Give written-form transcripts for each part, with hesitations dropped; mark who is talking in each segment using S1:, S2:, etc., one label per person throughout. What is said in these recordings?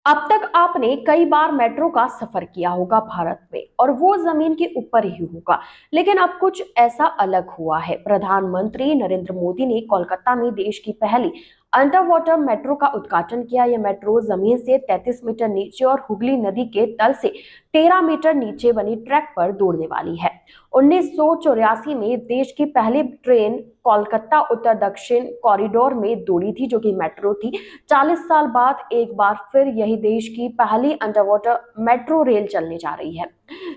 S1: अब तक आपने कई बार मेट्रो का सफर किया होगा भारत में और वो जमीन के ऊपर ही होगा। लेकिन अब कुछ ऐसा अलग हुआ है। प्रधानमंत्री नरेंद्र मोदी ने कोलकाता में देश की पहली अंडर वाटर मेट्रो का उद्घाटन किया। यह मेट्रो जमीन से 33 मीटर नीचे और हुगली नदी के तल से 13 मीटर नीचे बनी ट्रैक पर दौड़ने वाली है। 1984 में देश की पहली ट्रेन कोलकाता उत्तर दक्षिण कॉरिडोर में दौड़ी थी, जो कि मेट्रो थी। 40 साल बाद एक बार फिर यही देश की पहली अंडर वाटर मेट्रो रेल चलने जा रही है।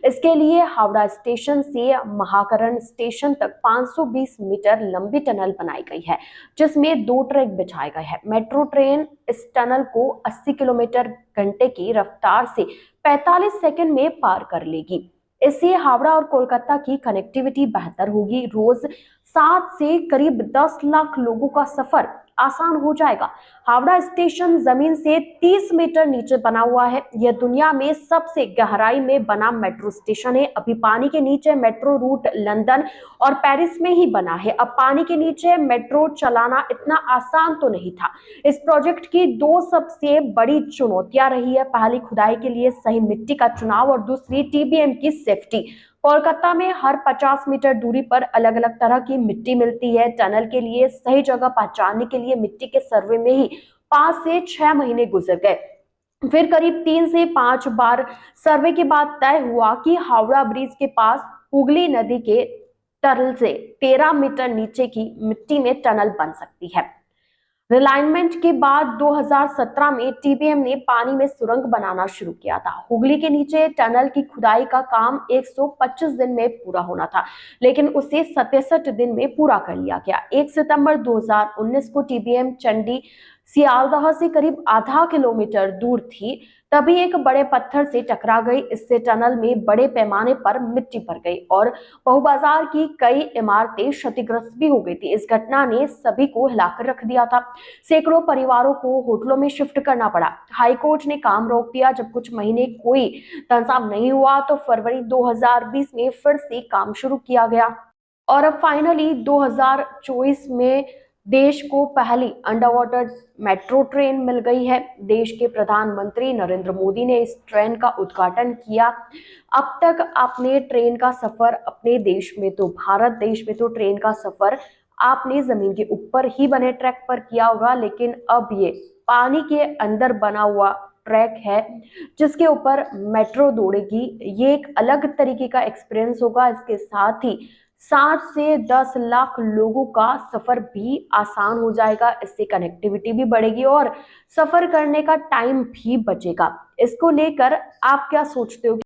S1: इसके लिए हावड़ा स्टेशन से महाकरण स्टेशन तक 520 मीटर लंबी टनल बनाई गई है, जिसमें 2 ट्रैक बिछाए गए हैं। मेट्रो ट्रेन इस टनल को 80 किलोमीटर घंटे की रफ्तार से 45 सेकंड में पार कर लेगी। इससे हावड़ा और कोलकाता की कनेक्टिविटी बेहतर होगी। रोज 7 से करीब 10 लाख लोगों का सफर आसान हो जाएगा। हावड़ा स्टेशन जमीन से 30 मीटर नीचे बना हुआ है। यह दुनिया में सबसे गहराई में बना मेट्रो स्टेशन है। अभी पानी के नीचे मेट्रो रूट लंदन और पेरिस में ही बना है। अब पानी के नीचे मेट्रो चलाना इतना आसान तो नहीं था। इस प्रोजेक्ट की 2 सबसे बड़ी चुनौतियां रही है। पहली, खुदाई के लिए सही मिट्टी का चुनाव और दूसरी टीबीएम की सेफ्टी। कोलकाता में हर 50 मीटर दूरी पर अलग अलग तरह की मिट्टी मिलती है। टनल के लिए सही जगह पहचानने के लिए मिट्टी के सर्वे में ही 5 से 6 महीने गुजर गए। फिर करीब 3 से 5 बार सर्वे के बाद तय हुआ कि हावड़ा ब्रिज के पास हुगली नदी के तल से 13 मीटर नीचे की मिट्टी में टनल बन सकती है। रिलाइनमेंट के बाद 2017 में टीबीएम ने पानी में सुरंग बनाना शुरू किया था। हुगली के नीचे टनल की खुदाई का काम 125 दिन में पूरा होना था, लेकिन उसे 67 दिन में पूरा कर लिया गया। 1 सितंबर 2019 को टीबीएम चंडी सियालदह से करीब आधा किलोमीटर दूर थी, तभी एक बड़े पत्थर से टकरा गई। इससे टनल में बड़े पैमाने पर मिट्टी भर गई और बहुबाजार की कई इमारतें क्षतिग्रस्त भी हो गई थी। इस घटना ने सभी को हिलाकर रख दिया था। सैकड़ों परिवारों को होटलों में शिफ्ट करना पड़ा। हाईकोर्ट ने काम रोक दिया। जब कुछ महीने कोई इंसाफ नहीं हुआ तो फरवरी 2020 में फिर से काम शुरू किया गया और अब फाइनली 2024 में देश को पहली अंडर वाटर मेट्रो ट्रेन मिल गई है। देश के प्रधानमंत्री नरेंद्र मोदी ने इस ट्रेन का उद्घाटन किया। अब तक आपने ट्रेन का सफर अपने देश में तो भारत देश में तो ट्रेन का सफर आपने जमीन के ऊपर ही बने ट्रैक पर किया होगा, लेकिन अब ये पानी के अंदर बना हुआ ट्रैक है जिसके ऊपर मेट्रो दौड़ेगी। ये एक अलग तरीके का एक्सपीरियंस होगा। इसके साथ ही 7 से 10 लाख लोगों का सफर भी आसान हो जाएगा। इससे कनेक्टिविटी भी बढ़ेगी और सफर करने का टाइम भी बचेगा। इसको लेकर आप क्या सोचते हो?